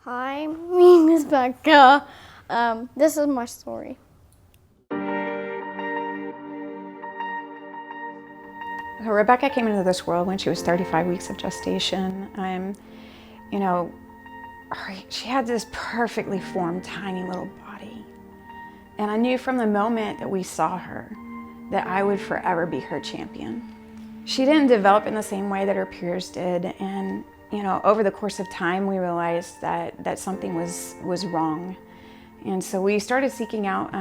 Hi, my name is Becca. This is my story. Rebecca came into this world when she was 35 weeks of gestation. She had this perfectly formed, tiny little body. And I knew from the moment that we saw her that I would forever be her champion. She didn't develop in the same way that her peers did. And, over the course of time, we realized that something was wrong. And so we started seeking out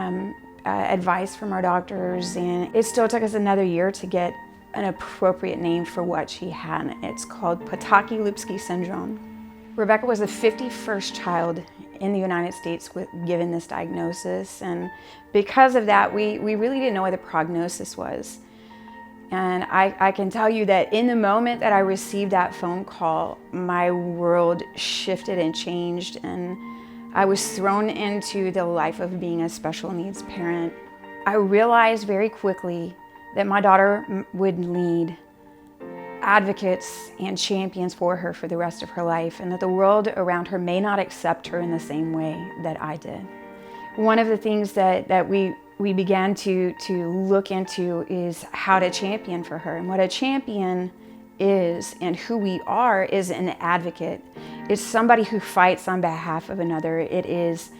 advice from our doctors, and it still took us another year to get an appropriate name for what she had. It's called Potocki-Lupski syndrome. Rebecca was the 51st child in the United States given this diagnosis, and because of that, we really didn't know what the prognosis was. And I can tell you that in the moment that I received that phone call, my world shifted and changed, and I was thrown into the life of being a special needs parent. I realized very quickly that my daughter would need advocates and champions for her for the rest of her life, and that the world around her may not accept her in the same way that I did. One of the things that we began to look into is how to champion for her. And what a champion is and who we are is an advocate. It's somebody who fights on behalf of another. It is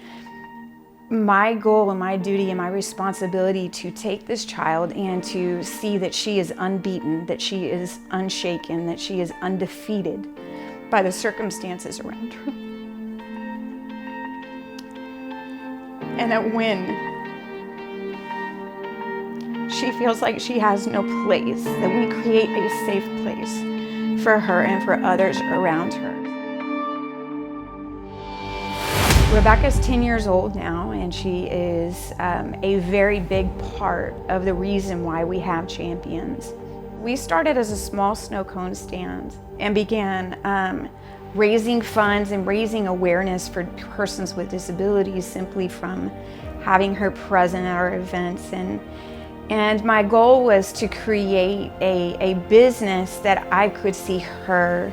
my goal and my duty and my responsibility to take this child and to see that she is unbeaten, that she is unshaken, that she is undefeated by the circumstances around her. And that when she feels like she has no place, that we create a safe place for her and for others around her. Rebecca's 10 years old now, and she is a very big part of the reason why we have champions. We started as a small snow cone stand and began raising funds and raising awareness for persons with disabilities simply from having her present at our events. And my goal was to create a business that I could see her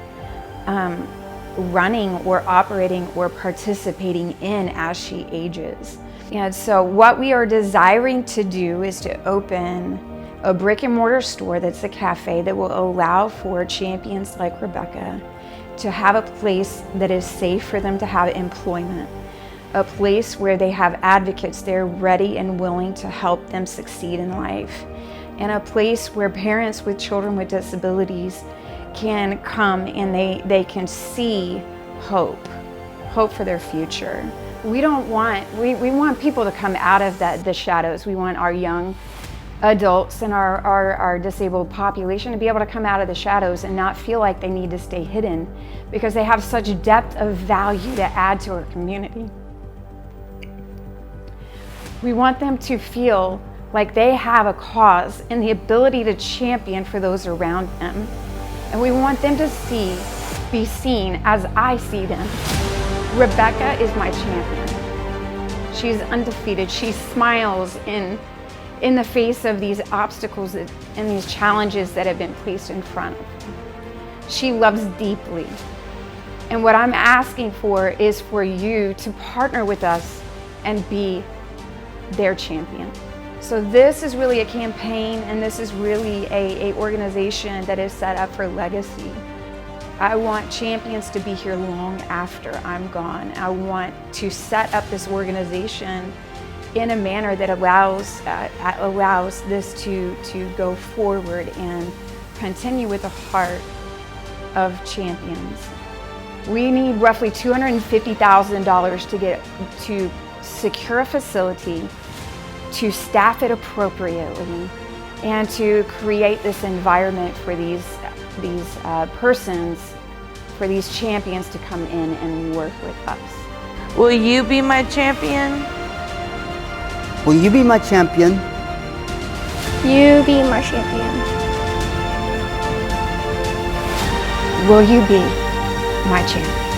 running or operating or participating in as she ages. And so what we are desiring to do is to open a brick and mortar store that's a cafe that will allow for champions like Rebecca to have a place that is safe for them to have employment, a place where they have advocates they're ready and willing to help them succeed in life, and a place where parents with children with disabilities can come and they can see hope for their future. We want people to come out of the shadows. We want our young adults and our disabled population to be able to come out of the shadows and not feel like they need to stay hidden because they have such depth of value to add to our community. We want them to feel like they have a cause and the ability to champion for those around them. And we want them to be seen as I see them. Rebecca is my champion. She's undefeated. She smiles in the face of these obstacles and these challenges that have been placed in front of her. She loves deeply. And what I'm asking for is for you to partner with us and be their champion. So this is really a campaign, and this is really a organization that is set up for legacy. I want champions to be here long after I'm gone. I want to set up this organization in a manner that allows this to go forward and continue with the heart of champions. We need roughly $250,000 to secure a facility, to staff it appropriately, and to create this environment for these persons, for these champions to come in and work with us. Will you be my champion? Will you be my champion? You be my champion. Will you be my champion?